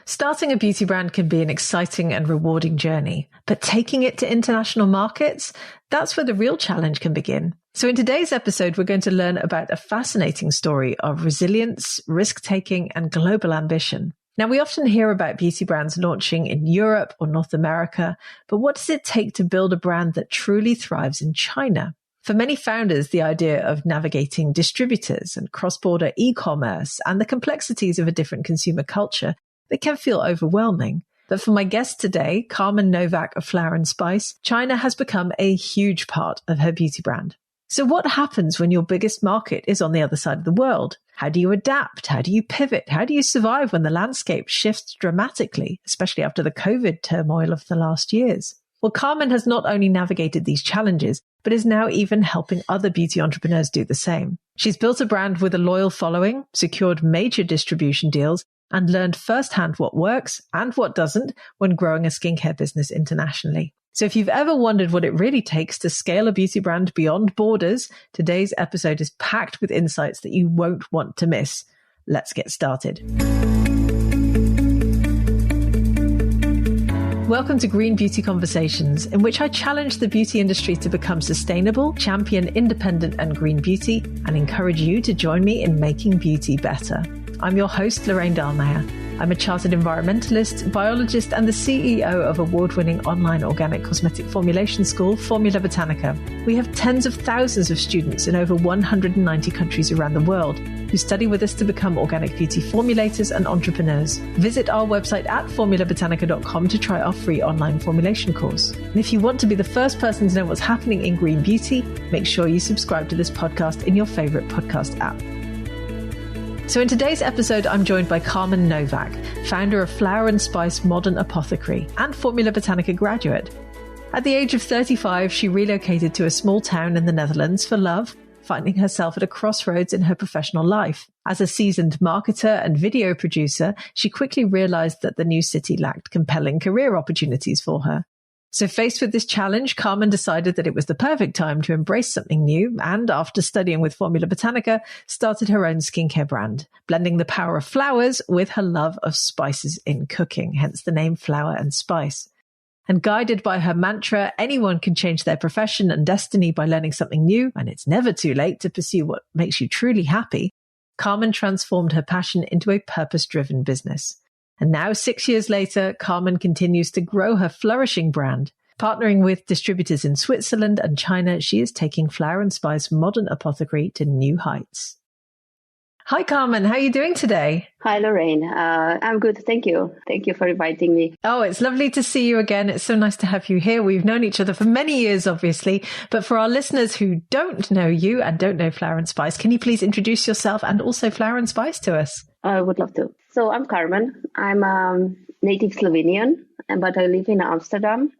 Starting a beauty brand can be an exciting and rewarding journey, but taking it to international markets, that's where the real challenge can begin. So in today's episode, we're going to learn about a fascinating story of resilience, risk-taking, and global ambition. Now, we often hear about beauty brands launching in Europe or North America, but what does it take to build a brand that truly thrives in China? For many founders, the idea of navigating distributors and cross-border e-commerce and the complexities of a different consumer culture, they can feel overwhelming. But for my guest today, Karmen Novak of Flower & Spice, China has become a huge part of her beauty brand. So what happens when your biggest market is on the other side of the world? How do you adapt? How do you pivot? How do you survive when the landscape shifts dramatically, especially after the COVID turmoil of the last years? Well, Karmen has not only navigated these challenges, but is now even helping other beauty entrepreneurs do the same. She's built a brand with a loyal following, secured major distribution deals, and learned firsthand what works and what doesn't when growing a skincare business internationally. So if you've ever wondered what it really takes to scale a beauty brand beyond borders, today's episode is packed with insights that you won't want to miss. Let's get started. Welcome to Green Beauty Conversations, in which I challenge the beauty industry to become sustainable, champion independent and green beauty, and encourage you to join me in making beauty better. I'm your host, Lorraine Dallmeier. I'm a chartered environmentalist, biologist, and the CEO of award-winning online organic cosmetic formulation school, Formula Botanica. We have tens of thousands of students in over 190 countries around the world who study with us to become organic beauty formulators and entrepreneurs. Visit our website at formulabotanica.com to try our free online formulation course. And if you want to be the first person to know what's happening in green beauty, make sure you subscribe to this podcast in your favorite podcast app. So in today's episode, I'm joined by Karmen Novak, founder of Flower & Spice Modern Apothecary and Formula Botanica graduate. At the age of 35, she relocated to a small town in the Netherlands for love, finding herself at a crossroads in her professional life. As a seasoned marketer and video producer, she quickly realized that the new city lacked compelling career opportunities for her. So faced with this challenge, Karmen decided that it was the perfect time to embrace something new and, after studying with Formula Botanica, started her own skincare brand, blending the power of flowers with her love of spices in cooking, hence the name Flower & Spice. And guided by her mantra, anyone can change their profession and destiny by learning something new, and it's never too late to pursue what makes you truly happy, Karmen transformed her passion into a purpose-driven business. And now, 6 years later, Karmen continues to grow her flourishing brand. Partnering with distributors in Switzerland and China, she is taking Flower & Spice Modern Apothecary to new heights. Hi, Karmen. How are you doing today? Hi, Lorraine. I'm good. Thank you. Thank you for inviting me. Oh, it's lovely to see you again. It's so nice to have you here. We've known each other for many years, obviously. But for our listeners who don't know you and don't know Flower & Spice, can you please introduce yourself and also Flower & Spice to us? I would love to. So I'm Karmen. I'm native Slovenian, but I live in Amsterdam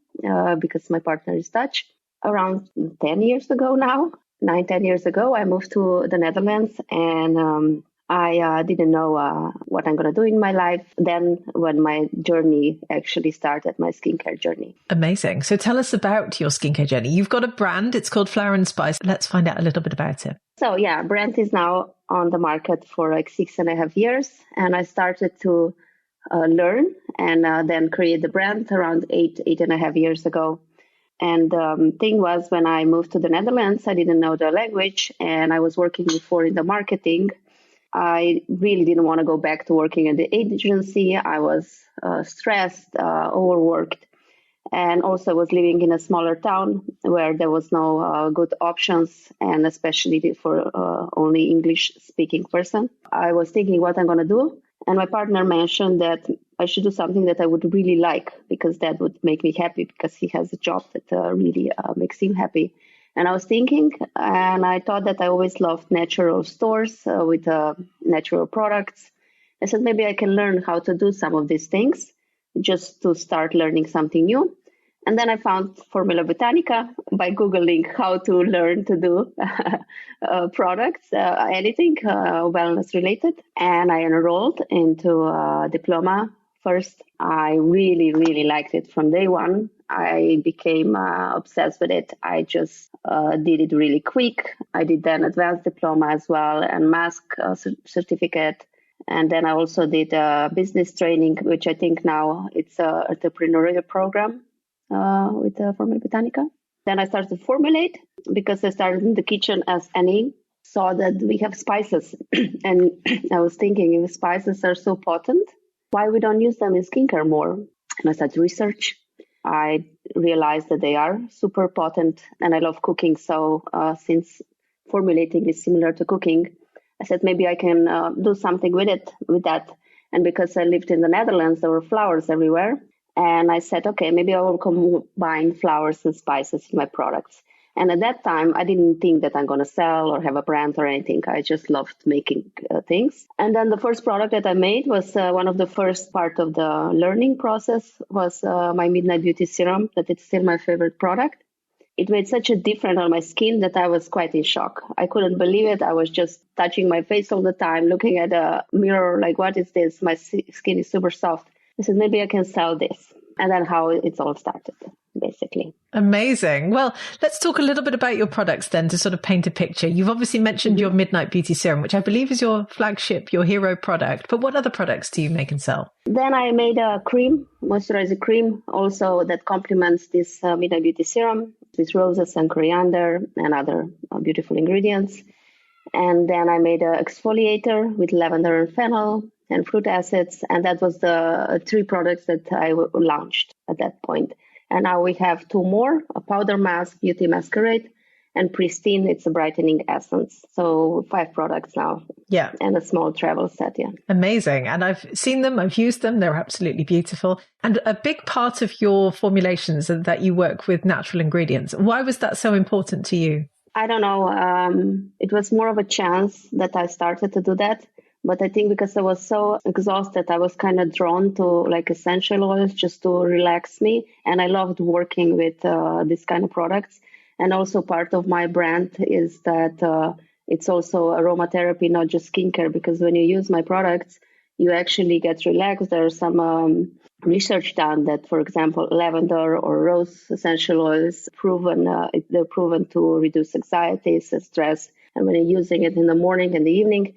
because my partner is Dutch. Around 10 years ago now, 10 years ago, I moved to the Netherlands, and I didn't know what I'm going to do in my life then when my journey actually started, my skincare journey. Amazing. So tell us about your skincare journey. You've got a brand. It's called Flower & Spice. Let's find out a little bit about it. So yeah, brand is now on the market for like 6.5 years. And I started to learn and then create the brand around 8.5 years ago. And thing was, when I moved to the Netherlands, I didn't know the language, and I was working before in the marketing. I really didn't want to go back to working in the agency. I was stressed, overworked, and also was living in a smaller town where there was no good options, and especially for only English-speaking person. I was thinking what I'm going to do, and my partner mentioned that I should do something that I would really like, because that would make me happy, because he has a job that really makes him happy. And I was thinking, and I thought that I always loved natural stores with natural products. I said, maybe I can learn how to do some of these things just to start learning something new. And then I found Formula Botanica by Googling how to learn to do products, anything wellness related. And I enrolled into a diploma first. I really, really liked it from day one. I became obsessed with it. I just did it really quick. I did an advanced diploma as well and mask certificate. And then I also did a business training, which I think now it's an entrepreneurial program with Formula Botanica. Then I started to formulate because I started in the kitchen as any, saw that we have spices. And I was thinking, if spices are so potent, why we don't use them in skincare more? And I started research. I realized that they are super potent, and I love cooking. So since formulating is similar to cooking, I said maybe I can do something with that. And because I lived in the Netherlands, there were flowers everywhere. And I said, okay, maybe I will combine flowers and spices in my products. And at that time, I didn't think that I'm going to sell or have a brand or anything. I just loved making things. And then the first product that I made was one of the first part of the learning process was my Midnight Beauty Serum, that it's still my favorite product. It made such a difference on my skin that I was quite in shock. I couldn't believe it. I was just touching my face all the time, looking at a mirror, like, what is this? My skin is super soft. I said, maybe I can sell this. And then how it's all started, basically. Amazing. Well, let's talk a little bit about your products then to sort of paint a picture. You've obviously mentioned your Midnight Beauty Serum, which I believe is your flagship, your hero product. But what other products do you make and sell? Then I made a cream, moisturizer cream, also that complements this Midnight Beauty Serum with roses and coriander and other beautiful ingredients. And then I made an exfoliator with lavender and fennel and fruit acids. And that was the 3 products that I launched at that point. And now we have 2 more, a powder mask, beauty masquerade, and pristine, it's a brightening essence. So 5 products now. Yeah. And a small travel set, yeah. Amazing. And I've seen them, I've used them, they're absolutely beautiful. And a big part of your formulations is that you work with natural ingredients. Why was that so important to you? I don't know. It was more of a chance that I started to do that. But I think because I was so exhausted, I was kind of drawn to like essential oils just to relax me. And I loved working with this kind of products. And also part of my brand is that it's also aromatherapy, not just skincare, because when you use my products, you actually get relaxed. There's some research done that, for example, lavender or rose essential oils, they're proven to reduce anxiety, stress. And when you're using it in the morning and the evening,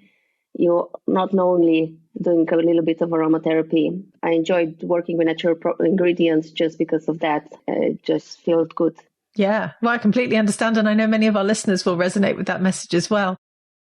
you're not only doing a little bit of aromatherapy. I enjoyed working with natural ingredients just because of that. It just felt good. Yeah, well, I completely understand. And I know many of our listeners will resonate with that message as well.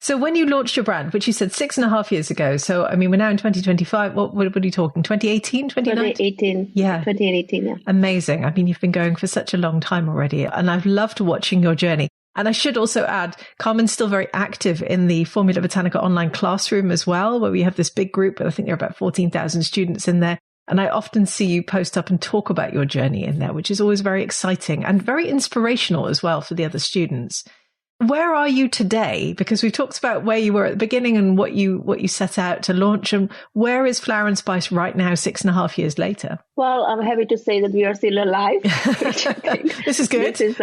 So when you launched your brand, which you said 6.5 years ago, so I mean, we're now in 2025. What are you talking? 2018, 2018? Yeah. 2018, yeah. Amazing. I mean, you've been going for such a long time already. And I've loved watching your journey. And I should also add, Karmen's still very active in the Formula Botanica online classroom as well, where we have this big group. I think there are about 14,000 students in there. And I often see you post up and talk about your journey in there, which is always very exciting and very inspirational as well for the other students. Where are you today? Because we talked about where you were at the beginning and what you set out to launch. And where is Flower and Spice right now, 6.5 years later? Well, I'm happy to say that we are still alive. Which I think this is good. This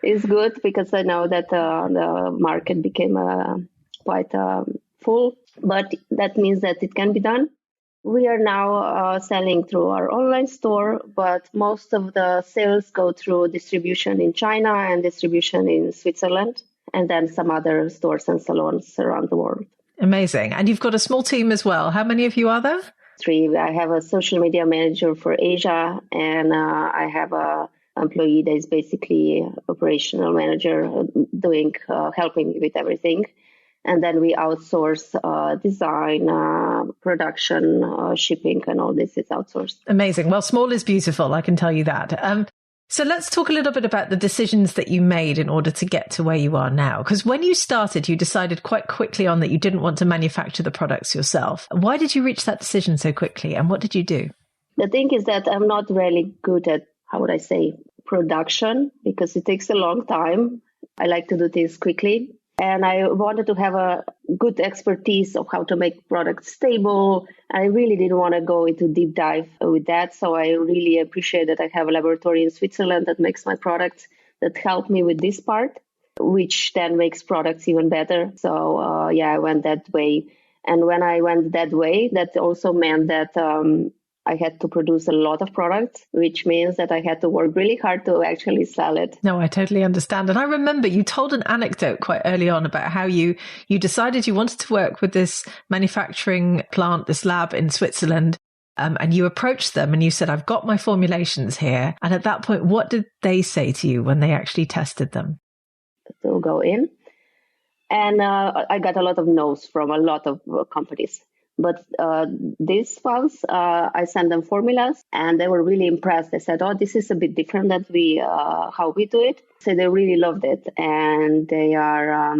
is good because I know that the market became quite full, but that means that it can be done. We are now selling through our online store, but most of the sales go through distribution in China and distribution in Switzerland, and then some other stores and salons around the world. Amazing. And you've got a small team as well. How many of you are there? 3. I have a social media manager for Asia, and I have a employee that is basically operational manager doing helping me with everything. And then we outsource design, production, shipping, and all this is outsourced. Amazing. Well, small is beautiful, I can tell you that. So let's talk a little bit about the decisions that you made in order to get to where you are now. Because when you started, you decided quite quickly on that you didn't want to manufacture the products yourself. Why did you reach that decision so quickly? And what did you do? The thing is that I'm not really good at, how would I say, production, because it takes a long time. I like to do things quickly. And I wanted to have a good expertise of how to make products stable. I really didn't want to go into deep dive with that. So I really appreciate that I have a laboratory in Switzerland that makes my products that help me with this part, which then makes products even better. So I went that way. And when I went that way, that also meant that I had to produce a lot of products, which means that I had to work really hard to actually sell it. No, I totally understand. And I remember you told an anecdote quite early on about how you decided you wanted to work with this manufacturing plant, this lab in Switzerland. And you approached them and you said, I've got my formulations here. And at that point, what did they say to you when they actually tested them? To go in. And I got a lot of no's from a lot of companies. But these ones, I sent them formulas and they were really impressed. They said, oh, this is a bit different than how we do it. So they really loved it. And they are,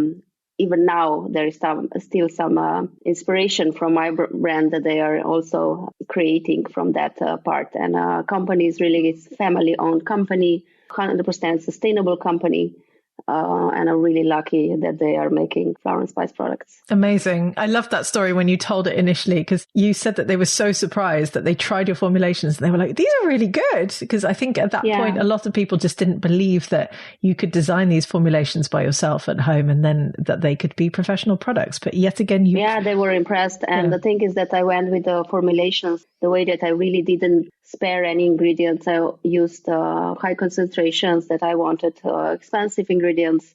even now, there is still some inspiration from my brand that they are also creating from that part. And company is really a family-owned company, 100% sustainable company. And I'm really lucky that they are making flower and spice products. Amazing. I love that story when you told it initially, because you said that they were so surprised that they tried your formulations and they were like, these are really good. Because I think at that point, a lot of people just didn't believe that you could design these formulations by yourself at home and then that they could be professional products. But yet again, they were impressed. And the thing is that I went with the formulations the way that I really didn't spare any ingredients. I used high concentrations that I wanted, expensive ingredients,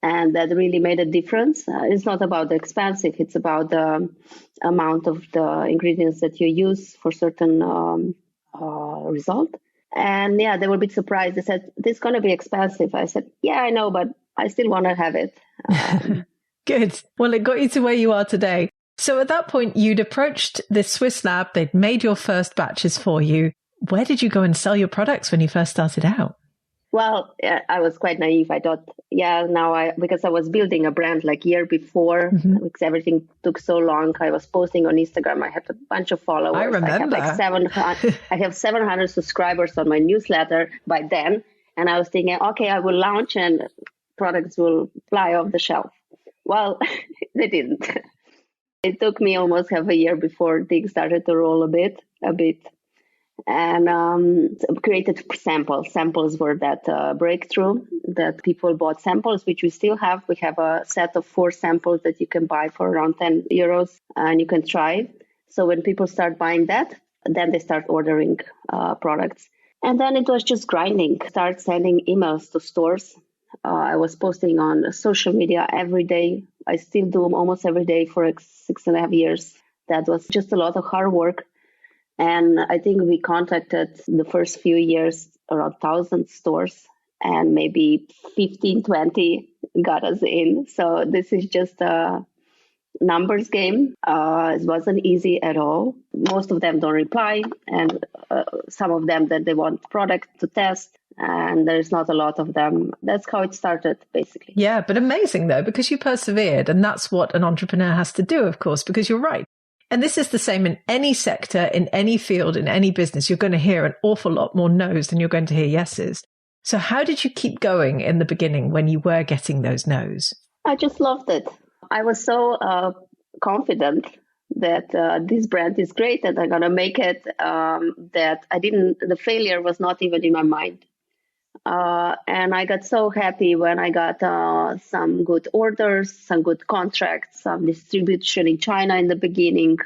and that really made a difference. It's not about the expensive, it's about the amount of the ingredients that you use for certain result. And they were a bit surprised. They said, this is going to be expensive. I said, yeah, I know, but I still want to have it. Good. Well, it got you to where you are today. So at that point, you'd approached this Swiss lab. They'd made your first batches for you. Where did you go and sell your products when you first started out? Well, I was quite naive. I thought, because I was building a brand like year before, because everything took so long. I was posting on Instagram. I had a bunch of followers. I remember. I have 700 subscribers on my newsletter by then. And I was thinking, okay, I will launch and products will fly off the shelf. Well, they didn't. It took me almost half a year before things started to roll a bit. And created samples. Samples were that breakthrough that people bought samples, which we still have. We have a set of 4 samples that you can buy for around 10 euros and you can try. So when people start buying that, then they start ordering products. And then it was just grinding. Start sending emails to stores. I was posting on social media every day. I still do them almost every day for 6.5 years. That was just a lot of hard work. And I think we contacted the first few years around 1,000 stores and maybe 15, 20 got us in. So this is just a numbers game. It wasn't easy at all. Most of them don't reply, and some of them that they want product to test. And there's not a lot of them. That's how it started, basically. Yeah, but amazing, though, because you persevered. And that's what an entrepreneur has to do, of course, because you're right. And this is the same in any sector, in any field, in any business. You're going to hear an awful lot more no's than you're going to hear yeses. So how did you keep going in the beginning when you were getting those no's? I just loved it. I was so confident that this brand is great and I'm going to make it, that the failure was not even in my mind. And I got so happy when I got some good orders, some good contracts, some distribution in China in the beginning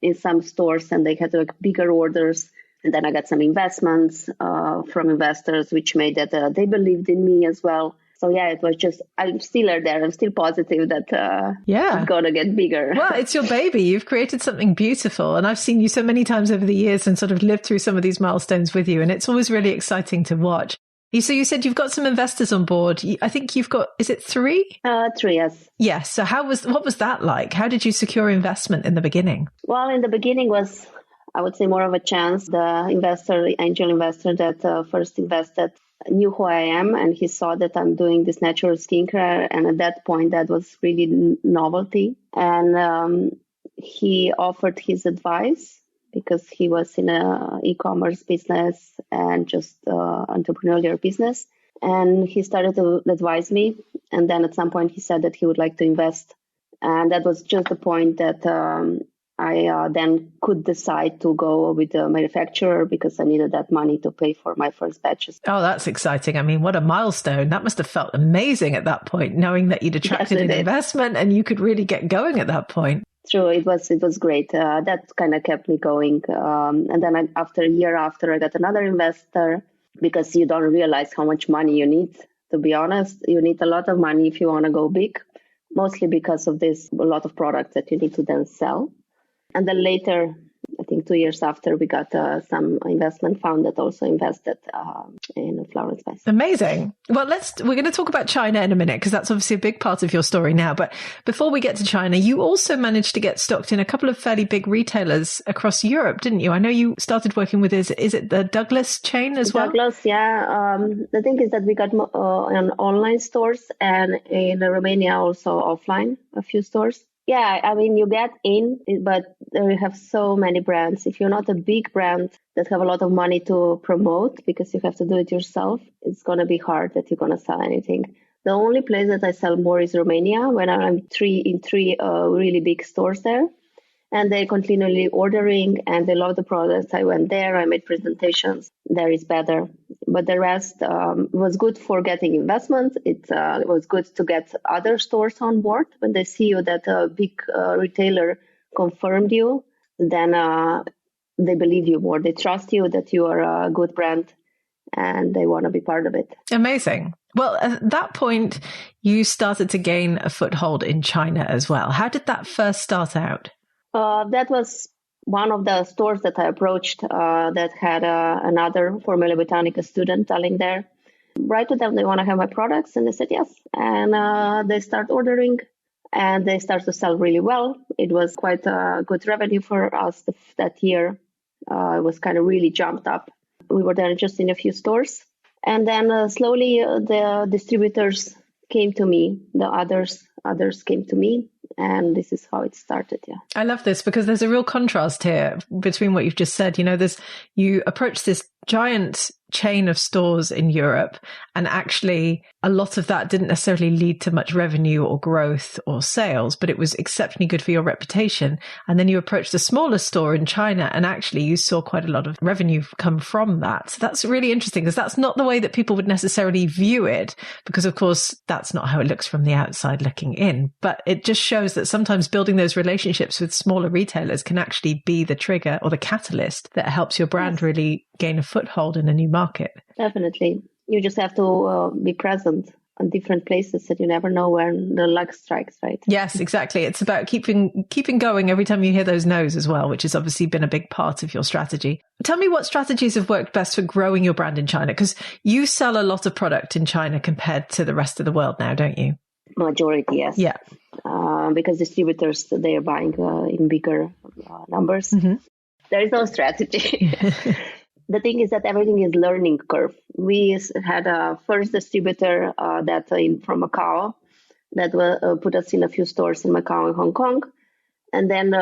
in some stores, and they had bigger orders. And then I got some investments from investors, which made that they believed in me as well. So it was just, I'm still there. I'm still positive that it's going to get bigger. Well, it's your baby. You've created something beautiful. And I've seen you so many times over the years and sort of lived through some of these milestones with you. And it's always really exciting to watch. So you said you've got some investors on board. I think you've got, is it 3? 3, yes. Yes. So what was that like? How did you secure investment in the beginning? Well, in the beginning was, I would say, more of a chance. The angel investor that first invested knew who I am, and he saw that I'm doing this natural skincare. And at that point, that was really novelty. And he offered his advice, because he was in a e-commerce business and just entrepreneurial business. And he started to advise me. And then at some point he said that he would like to invest. And that was just the point that I then could decide to go with the manufacturer, because I needed that money to pay for my first batches. Oh, that's exciting. I mean, what a milestone. That must have felt amazing at that point, knowing that you'd attracted an investment and you could really get going at that point. True, it was great. That kind of kept me going. And then after a year after, I got another investor because you don't realize how much money you need. To be honest, you need a lot of money if you want to go big, mostly because of this, a lot of products that you need to then sell. And then later, I think 2 years after, we got some investment fund that also invested in flower and spice. Amazing. Well, we're going to talk about China in a minute, because that's obviously a big part of your story now. But before we get to China, you also managed to get stocked in a couple of fairly big retailers across Europe, didn't you? I know you started working with, is it the Douglas chain as well? Douglas, yeah. The thing is that we got on online stores, and in Romania also offline, a few stores. Yeah, I mean, you get in, but you have so many brands. If you're not a big brand that have a lot of money to promote, because you have to do it yourself, it's going to be hard that you're going to sell anything. The only place that I sell more is Romania, when I'm in three really big stores there. And they're continually ordering, and they love the products. I went there, I made presentations. There is better. But the rest was good for getting investment. It was good to get other stores on board. When they see you that a big retailer confirmed you, then they believe you more. They trust you that you are a good brand, and they want to be part of it. Amazing. Well, at that point, you started to gain a foothold in China as well. How did that first start out? That was one of the stores that I approached that had another Formula Botanica student selling there. Right to them, they want to have my products, and they said yes. And they start ordering, and they start to sell really well. It was quite a good revenue for us that year. It was kind of really jumped up. We were there just in a few stores. And then slowly the distributors came to me. The others came to me. And this is how it started. Yeah. I love this, because there's a real contrast here between what you've just said. You know, you approach this giant chain of stores in Europe, and actually a lot of that didn't necessarily lead to much revenue or growth or sales, but it was exceptionally good for your reputation. And then you approached a smaller store in China, and actually you saw quite a lot of revenue come from that. So that's really interesting, because that's not the way that people would necessarily view it, because of course that's not how it looks from the outside looking in. But it just shows that sometimes building those relationships with smaller retailers can actually be the trigger or the catalyst that helps your brand really gain a foothold in a new market. Definitely. You just have to be present on different places that you never know when the luck strikes, right? Yes, exactly. It's about keeping going every time you hear those no's as well, which has obviously been a big part of your strategy. Tell me what strategies have worked best for growing your brand in China, because you sell a lot of product in China compared to the rest of the world now, don't you? Majority, yes. Yeah. Because distributors, they are buying in bigger numbers. Mm-hmm. There is no strategy. The thing is that everything is learning curve. We had a first distributor from Macau that put us in a few stores in Macau and Hong Kong. And then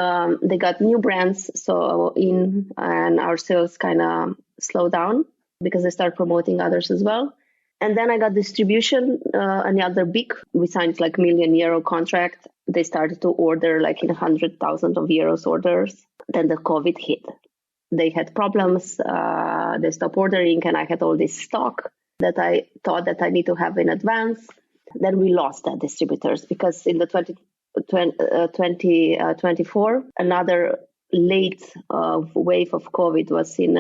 they got new brands. And our sales kind of slowed down because they start promoting others as well. And then I got distribution, another big, we signed like €1 million contract. They started to order like in 100,000 of euros orders. Then the COVID hit. They had problems. They stopped ordering, and I had all this stock that I thought that I need to have in advance. Then we lost that distributors, because in the 2024, another late wave of COVID was in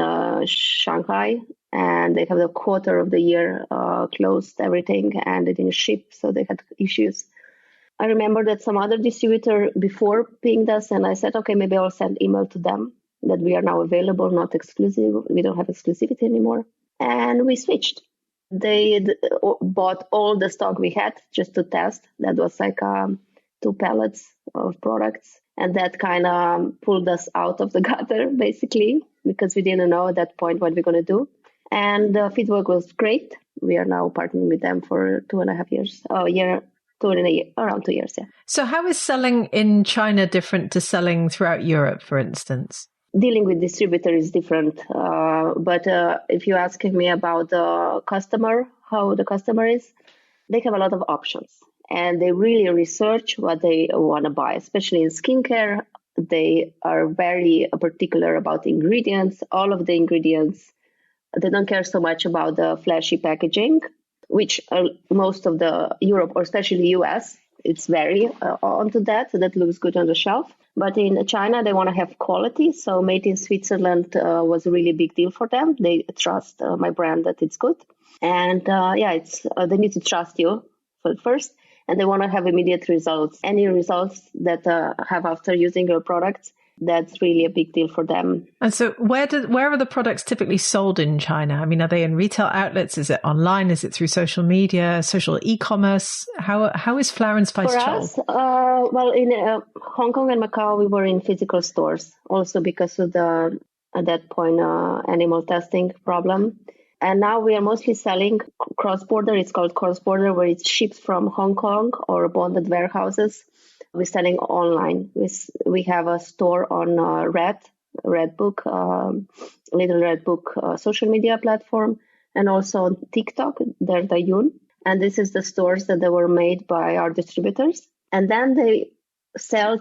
Shanghai, and they have the quarter of the year closed everything, and they didn't ship, so they had issues. I remember that some other distributor before pinged us, and I said, okay, maybe I'll send email to them that we are now available, not exclusive. We don't have exclusivity anymore. And we switched. They bought all the stock we had just to test. That was like 2 pallets of products. And that kind of pulled us out of the gutter, basically, because we didn't know at that point what we're going to do. And the feedback was great. We are now partnering with them for 2.5 years. Around 2 years, yeah. So how is selling in China different to selling throughout Europe, for instance? Dealing with distributor is different. But if you ask me about the customer, how the customer is, they have a lot of options. And they really research what they want to buy, especially in skincare. They are very particular about ingredients, all of the ingredients. They don't care so much about the flashy packaging, which most of the Europe, or especially US, it's very onto that. So that looks good on the shelf. But in China, they want to have quality. So made in Switzerland was a really big deal for them. They trust my brand that it's good. And they need to trust you first. And they want to have immediate results. Any results that have after using your products, that's really a big deal for them. And so where are the products typically sold in China? I mean, are they in retail outlets? Is it online? Is it through social media, social e-commerce? How is Flower and Spice for sold? Us, in Hong Kong and Macau, we were in physical stores, also because of the, at that point, animal testing problem. And now we are mostly selling cross-border. It's called cross-border, where it's shipped from Hong Kong or bonded warehouses. We're selling online. We have a store on Little Red Book social media platform, and also on TikTok, there's Dayun. And this is the stores that they were made by our distributors. And then they sell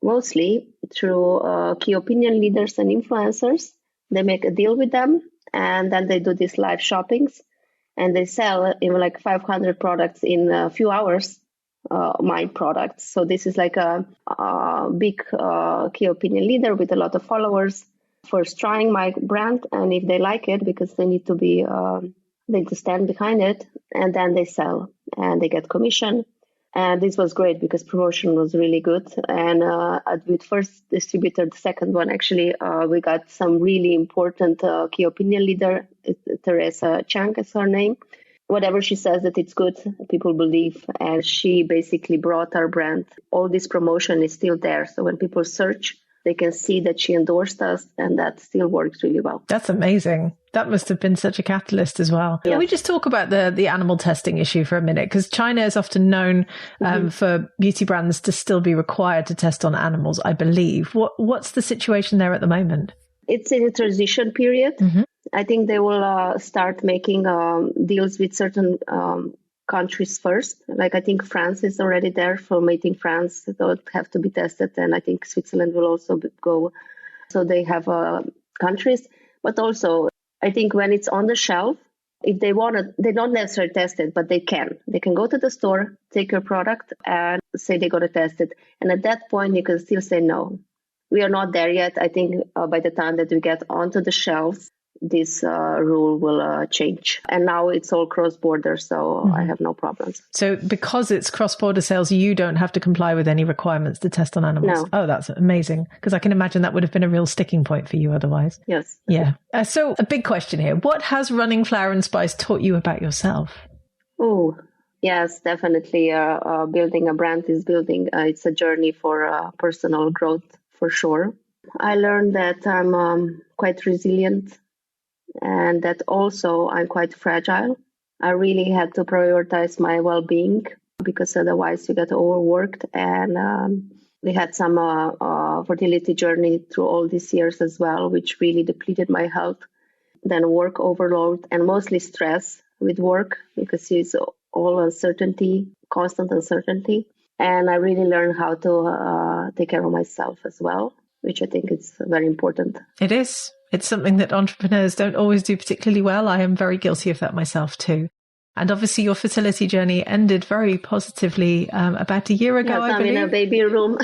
mostly through key opinion leaders and influencers. They make a deal with them, and then they do these live shoppings, and they sell even like 500 products in a few hours. My products. So this is like a big key opinion leader with a lot of followers first trying my brand, and if they like it, because they need to stand behind it, and then they sell and they get commission. And this was great because promotion was really good. And with first distributor, the second one, actually, we got some really important key opinion leader, Teresa Chang is her name. Whatever she says that it's good, people believe. And she basically brought our brand. All this promotion is still there. So when people search, they can see that she endorsed us, and that still works really well. That's amazing. That must have been such a catalyst as well. Yes. Can we just talk about the animal testing issue for a minute? Because China is often known for beauty brands to still be required to test on animals, I believe. What's the situation there at the moment? It's in a transition period. Mm-hmm. I think they will start making deals with certain countries first. Like I think France is already there for made in France. They don't have to be tested. And I think Switzerland will also go. So they have countries. But also, I think when it's on the shelf, if they want to, they don't necessarily test it, but they can. They can go to the store, take your product, and say they're going to test it. And at that point, you can still say no. We are not there yet. I think by the time that we get onto the shelves, this rule will change. And now it's all cross-border, so I have no problems. So because it's cross-border sales, you don't have to comply with any requirements to test on animals? No. Oh, that's amazing. Because I can imagine that would have been a real sticking point for you otherwise. Yes. Yeah. So a big question here. What has running Flower and Spice taught you about yourself? Oh, yes, definitely. Building a brand is it's a journey for personal growth, for sure. I learned that I'm quite resilient, and that also I'm quite fragile. I really had to prioritize my well-being, because otherwise you get overworked. And we had some fertility journey through all these years as well, which really depleted my health. Then work overload, and mostly stress with work, because it's all uncertainty, constant uncertainty. And I really learned how to take care of myself as well, which I think is very important. It is. It's something that entrepreneurs don't always do particularly well. I am very guilty of that myself too. And obviously your fertility journey ended very positively about a year ago, yes, I believe. I'm in a baby room.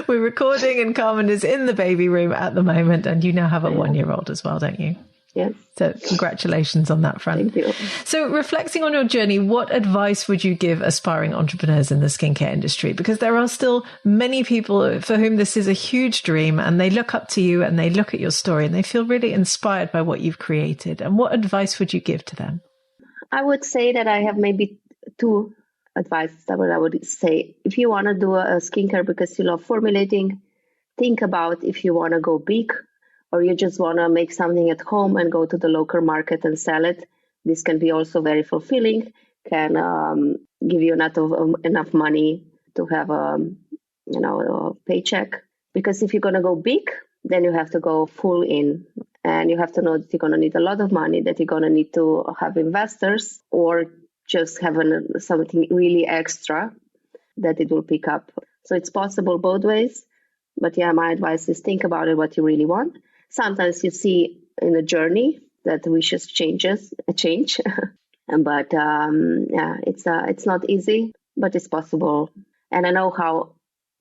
We're recording and Karmen is in the baby room at the moment, and you now have a 1-year-old as well, don't you? Yes. So congratulations on that front. Thank you. So reflecting on your journey, what advice would you give aspiring entrepreneurs in the skincare industry? Because there are still many people for whom this is a huge dream, and they look up to you and they look at your story and they feel really inspired by what you've created. And what advice would you give to them? I would say that I have maybe 2 advices that I would say. If you want to do a skincare because you love formulating, think about if you want to go big, or you just want to make something at home and go to the local market and sell it. This can be also very fulfilling, can give you enough money to have a paycheck. Because if you're going to go big, then you have to go full in. And you have to know that you're going to need a lot of money, that you're going to need to have investors, or just have something really extra that it will pick up. So it's possible both ways. But yeah, my advice is think about it, what you really want. Sometimes you see in a journey that wishes change. But it's not easy, but it's possible. And I know how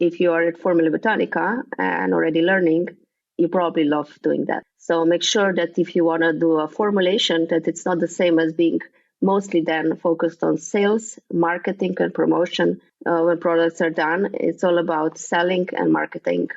if you are at Formula Botanica and already learning, you probably love doing that. So make sure that if you want to do a formulation, that it's not the same as being mostly then focused on sales, marketing, and promotion. When products are done, it's all about selling and marketing.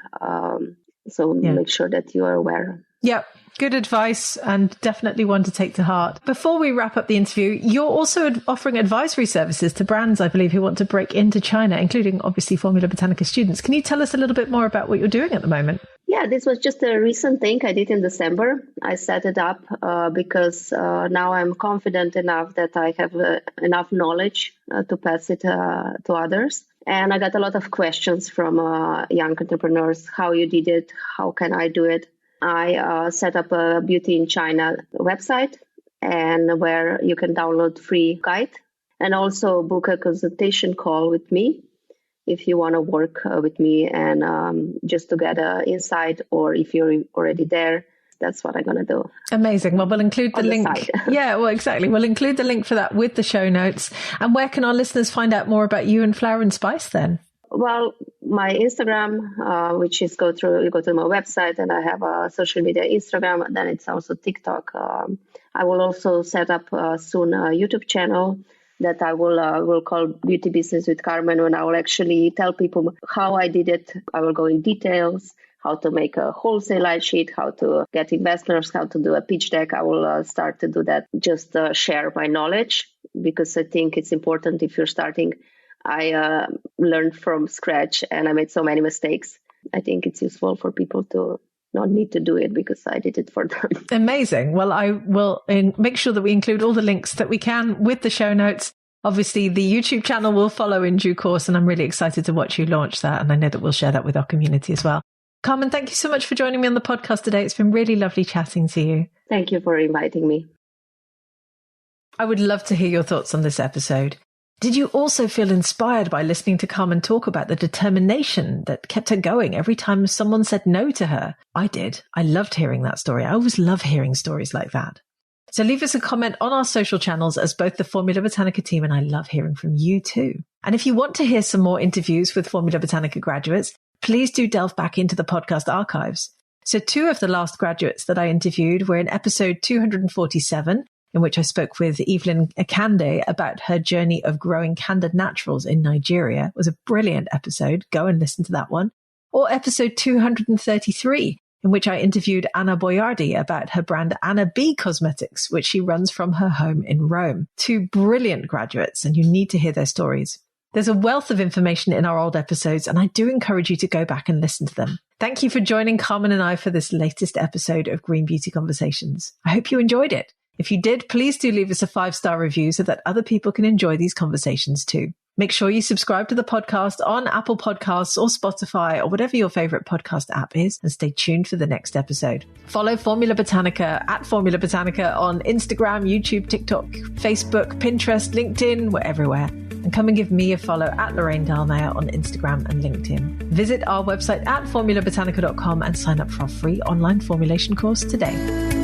Make sure that you are aware. Yep. Good advice, and definitely one to take to heart. Before we wrap up the interview, you're also offering advisory services to brands, I believe, who want to break into China, including obviously Formula Botanica students. Can you tell us a little bit more about what you're doing at the moment? Yeah, this was just a recent thing I did in December. I set it up because now I'm confident enough that I have enough knowledge to pass it to others. And I got a lot of questions from young entrepreneurs. How you did it? How can I do it? I set up a Beauty in China website, and where you can download free guide and also book a consultation call with me if you want to work with me and just to get an insight, or if you're already there. That's what I'm going to do. Amazing. Well, we'll include the link. Yeah, well, exactly. We'll include the link for that with the show notes. And where can our listeners find out more about you and Flower and Spice then? Well, my Instagram, which is you go to my website, and I have a social media Instagram, and then it's also TikTok. I will also set up soon a YouTube channel that I will call Beauty Business with Karmen, when I will actually tell people how I did it. I will go in details, how to make a wholesale light sheet, how to get investors, how to do a pitch deck. I will start to do that, just share my knowledge, because I think it's important if you're starting. I learned from scratch and I made so many mistakes. I think it's useful for people to not need to do it because I did it for them. Amazing. Well, I will make sure that we include all the links that we can with the show notes. Obviously, the YouTube channel will follow in due course, and I'm really excited to watch you launch that. And I know that we'll share that with our community as well. Karmen, thank you so much for joining me on the podcast today. It's been really lovely chatting to you. Thank you for inviting me. I would love to hear your thoughts on this episode. Did you also feel inspired by listening to Karmen talk about the determination that kept her going every time someone said no to her? I did. I loved hearing that story. I always love hearing stories like that. So leave us a comment on our social channels, as both the Formula Botanica team and I love hearing from you too. And if you want to hear some more interviews with Formula Botanica graduates, please do delve back into the podcast archives. So 2 of the last graduates that I interviewed were in episode 247, in which I spoke with Evelyn Akande about her journey of growing candid naturals in Nigeria. It was a brilliant episode. Go and listen to that one. Or episode 233, in which I interviewed Anna Boyardi about her brand Anna B Cosmetics, which she runs from her home in Rome. 2 brilliant graduates, and you need to hear their stories. There's a wealth of information in our old episodes, and I do encourage you to go back and listen to them. Thank you for joining Karmen and I for this latest episode of Green Beauty Conversations. I hope you enjoyed it. If you did, please do leave us a 5-star review so that other people can enjoy these conversations too. Make sure you subscribe to the podcast on Apple Podcasts or Spotify or whatever your favorite podcast app is, and stay tuned for the next episode. Follow Formula Botanica at Formula Botanica on Instagram, YouTube, TikTok, Facebook, Pinterest, LinkedIn. We're everywhere. And come and give me a follow at Lorraine Dallmeier on Instagram and LinkedIn. Visit our website at formulabotanica.com and sign up for our free online formulation course today.